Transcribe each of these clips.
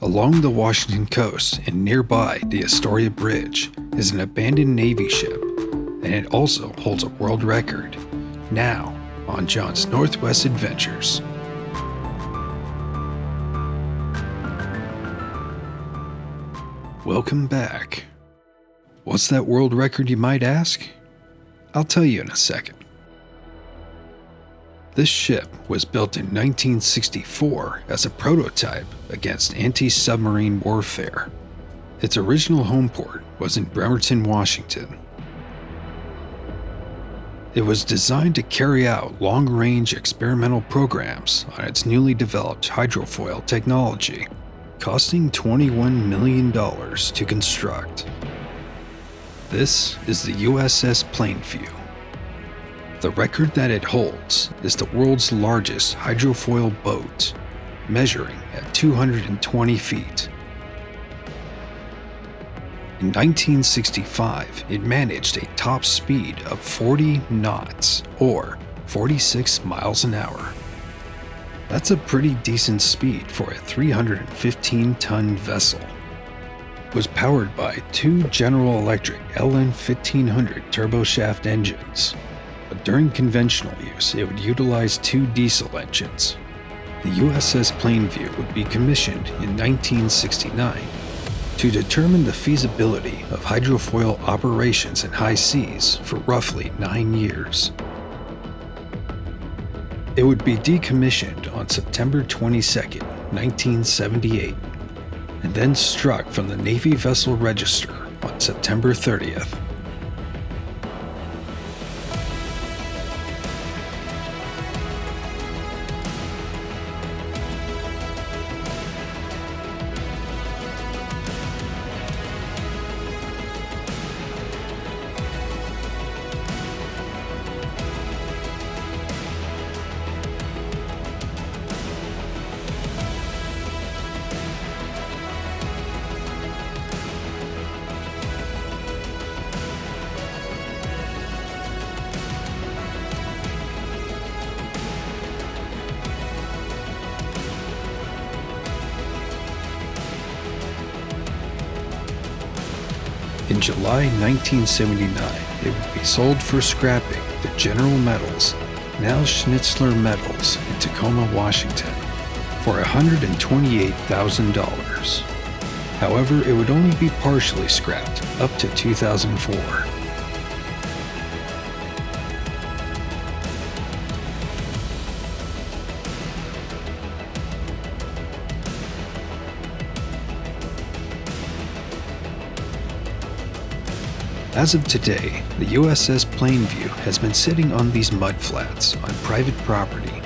Along the Washington coast and nearby the Astoria Bridge is an abandoned Navy ship, and it also holds a world record. Now, on John's Northwest Adventures. Welcome back. What's that world record, you might ask? I'll tell you in a second. This ship was built in 1964 as a prototype against anti-submarine warfare. Its original home port was in Bremerton, Washington. It was designed to carry out long-range experimental programs on its newly developed hydrofoil technology, costing $21 million to construct. This is the USS Plainview. The record that it holds is the world's largest hydrofoil boat, measuring at 220 feet. In 1965, it managed a top speed of 40 knots, or 46 miles an hour. That's a pretty decent speed for a 315-ton vessel. It was powered by two General Electric LN1500 turboshaft engines. But during conventional use, it would utilize two diesel engines. The USS Plainview would be commissioned in 1969 to determine the feasibility of hydrofoil operations in high seas for roughly 9 years. It would be decommissioned on September 22, 1978, and then struck from the Navy Vessel Register on September 30th. In July 1979, it would be sold for scrapping to General Metals, now Schnitzler Metals, in Tacoma, Washington, for $128,000. However, it would only be partially scrapped up to 2004. As of today, the USS Plainview has been sitting on these mudflats on private property.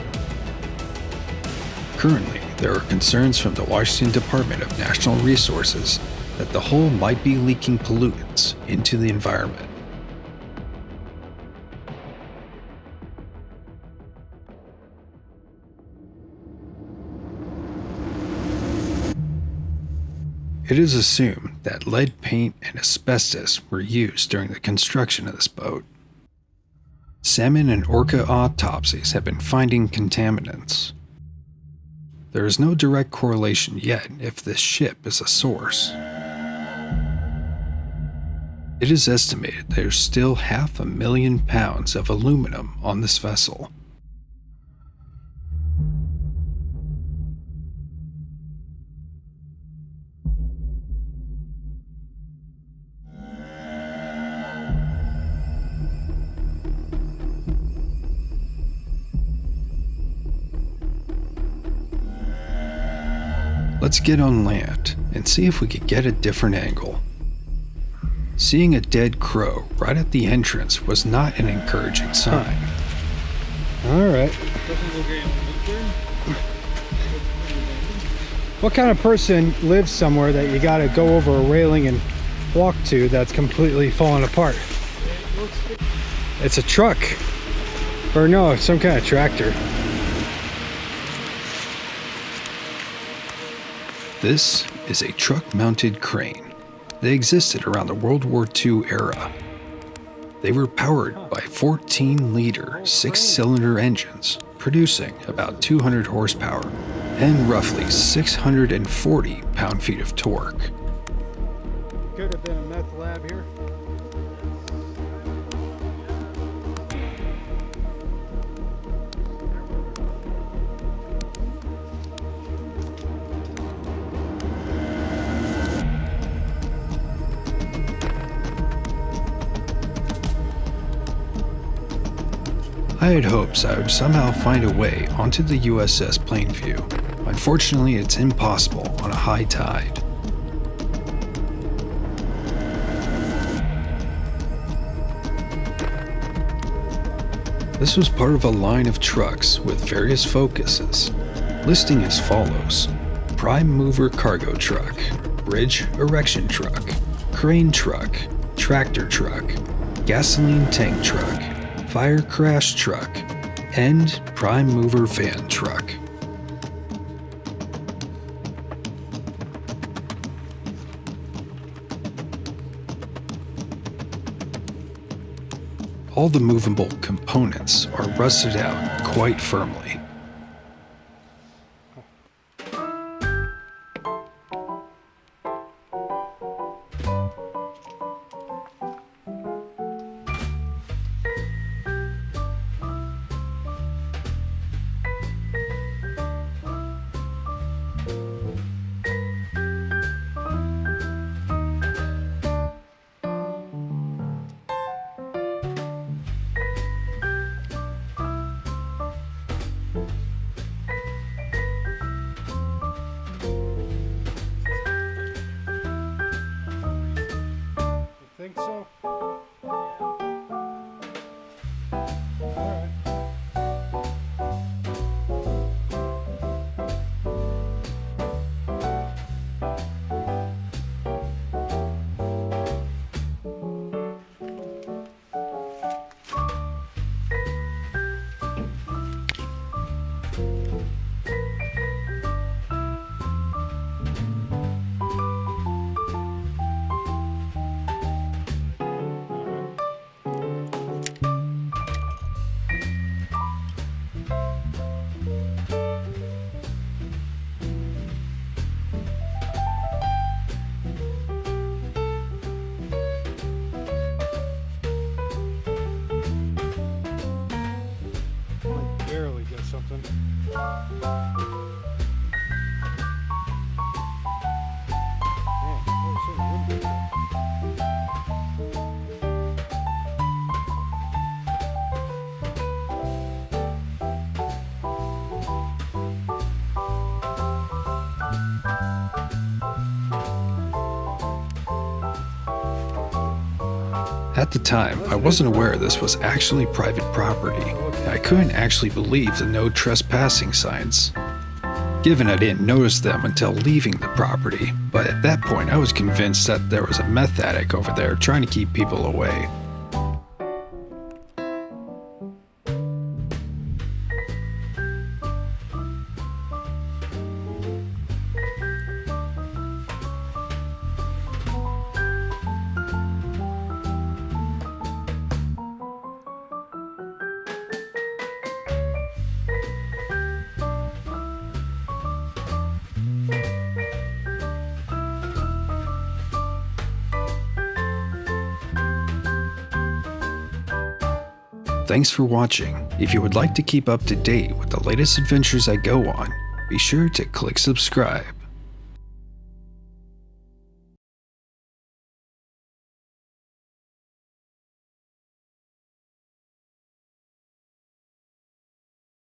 Currently, there are concerns from the Washington Department of Natural Resources that the hull might be leaking pollutants into the environment. It is assumed that lead paint and asbestos were used during the construction of this boat. Salmon and orca autopsies have been finding contaminants. There is no direct correlation yet if this ship is a source. It is estimated there's still 500,000 pounds of aluminum on this vessel. Let's get on land and see if we could get a different angle. Seeing a dead crow right at the entrance was not an encouraging sign. Alright. What kind of person lives somewhere that you gotta go over a railing and walk to that's completely fallen apart? It's a truck. Or no, it's some kind of tractor. This is a truck-mounted crane. They existed around the World War II era. They were powered by 14-liter, 6-cylinder engines, producing about 200 horsepower and roughly 640 pound-feet of torque. Could have been a meth lab here. I had hopes I would somehow find a way onto the USS Plainview. Unfortunately, it's impossible on a high tide. This was part of a line of trucks with various focuses, listing as follows: prime mover cargo truck, bridge erection truck, crane truck, tractor truck, gasoline tank truck, fire crash truck, and prime mover van truck. All the movable components are rusted out quite firmly. Think so? Alright. Barely get something. At the time, I wasn't aware this was actually private property. I couldn't actually believe the no trespassing signs, given I didn't notice them until leaving the property, but at that point I was convinced that there was a meth addict over there trying to keep people away. Thanks for watching. If you would like to keep up to date with the latest adventures I go on, be sure to click subscribe.